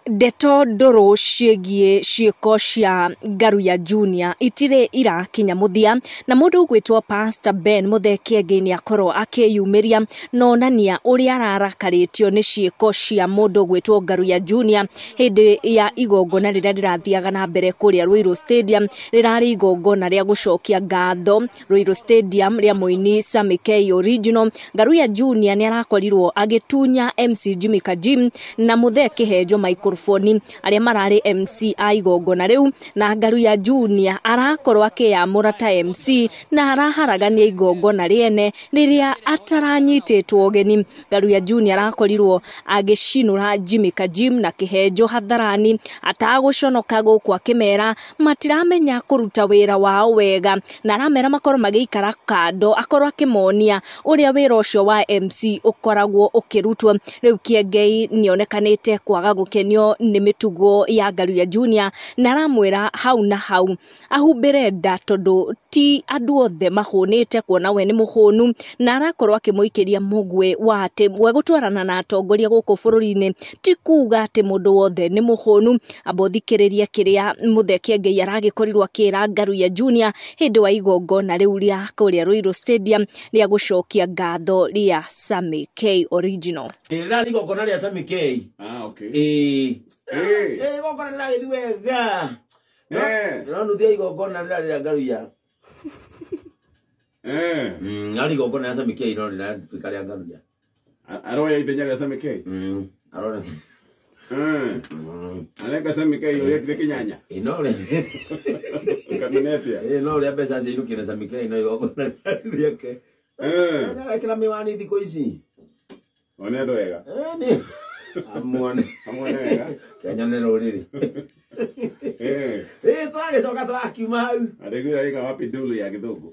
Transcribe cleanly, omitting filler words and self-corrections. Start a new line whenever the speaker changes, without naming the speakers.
Ndeto ndũrũ ciĩgiĩ ciĩko cia Ngaruya Junior itire irakinya muthia na mũndũ ũgwĩtwo Pastor Ben Muthekenge nĩ akorwo akĩyumĩria na onania ũrĩa ararakarĩtio nĩ ciĩko cia mũndũ ũgwĩtwo Ngaruya Junior hĩndĩ ya igongona rĩrĩa rĩrathiaga na mbere kũrĩa Ruiru Stadium. Rĩrarĩ igongona rĩa gũcokia ngatho Ruiru Stadium rĩa mũini Sammy K Original. Ngaruya Junior nĩ arakorirwo agĩtunya MC Jimmy Kajim na Muthekenge Michael arĩa mararĩ MC a igongona rĩu, na Ngaruya Junior arakorwo akĩyamũra ta MC na araharagania igongona rĩene rĩrĩa ataranyitĩtwo ũgeni. Ngaruya Junior arakorirwo agĩcinũra Jimmy Kajim na kĩhenjo hatharani atagũconoka gũkũ akĩmera matiramenya kũruta wĩra wao wega, na aramera makorwo magĩikara kando akorwo akĩmonia ũrĩa wĩra ũcio wa MC ũkoragwo ũkĩrutwo. Rĩu Kĩengei nĩonekanĩte kwaga gũkenio nĩ mĩtugo ya Ngaruya Junior na aramwĩra hau na hau ahumbĩre nda tondũ ti andũ othe mahũnĩte kuona we nĩ mũhũnu, na arakorwo akĩmũikĩria mũgwĩ wa atĩ we gũtwarana na atongoria gũkũ bũrũri-inĩ ti kuga atĩ mũndũ wothe nĩ mũhũnu. Amba ũthikĩrĩrie kĩrĩa Muthekenge aragĩkorirwo akĩra Ngaruya Junior hĩndĩ wa igongona rĩu rĩa kũrĩa Ruiru Stadium rĩa gũcokia ngatho rĩa Sammy K Original.
Rĩrĩa igongona rĩa Sammy K.
Okay.
Igongona rĩragĩthiĩ wega. No nuthu igongona rĩrĩa Ngaruya. Nari igongona rĩa Sammy K no rĩratuĩka rĩa Ngaruya.
Aroya ithenya rĩa Sammy K.
Aroya.
Aneka Sammy K yo yekire kinyanya.
No le.
Kamenetia.
No le pesa zirukire Sammy K no igongona rĩake. Kila miwani thikũ ici.
One ndo wega.
Ni. Amone
wega.
Kenya nĩ rũrĩrĩ. Tũragĩcoka tũrakiuma hau.
Arĩgwĩra ĩka wapi ndũlũ ya gĩthũngũ.